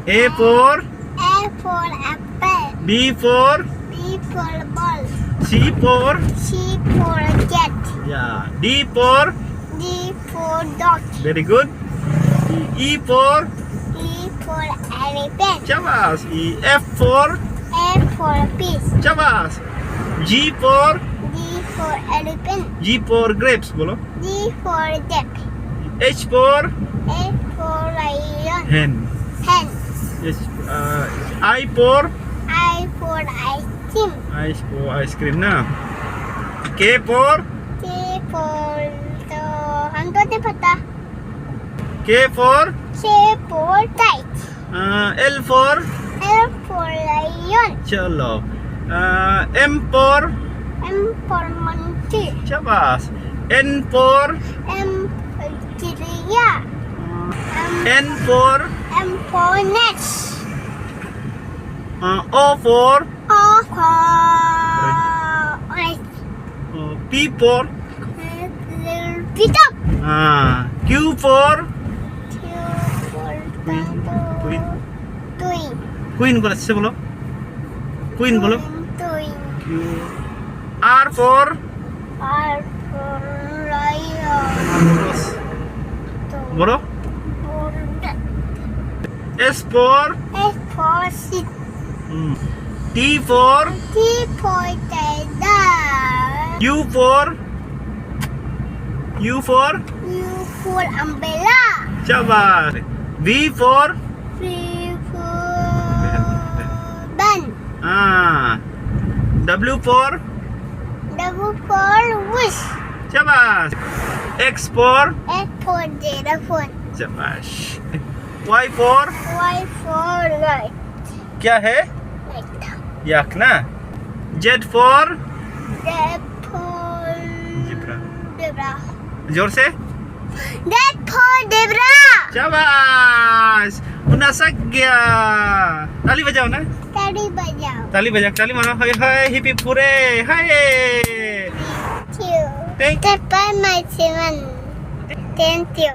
A for A for apple. B for B for ball. C for C for cat. yeah. D for D for dog. very good. E for E for elephant. Chabas. F for F for fish. Chabas. G for G for elephant. G for grapes bolo. D for duck. H for H for lion. hen. Hen. Yes. I for I for ice cream. ice cream na. K for K for the hantu नहीं पता. K for K for kite. L for L for lion. chalo. M for M for monkey. Chabas. N for M for chiria. N for M for nest. O for O for orange. P for Little peacock. Q for Q for Queen. twin. Queen बोला से बोलो. Queen बोलो. Twin. Q. R for R for lion. बोलो. For duck. S for S for sheep. T for T for tiger. U for U for umbrella. Chabas. V for V for bun. W for W for wish. Chabas. X for X for xylophone. Chabas. Y for Y for light. क्या है? Light. Yak ना. Z for Z for Zebra. zebra. जोर से. Z for zebra. शाबाश. उनासक गया. ताली बजाओ ना. Tadi bajau. ताली बजाओ. ताली मारो. हाय हाय हिप हिप हुरे. हाय. Thank you. Thank Goodbye, my children. Thank you.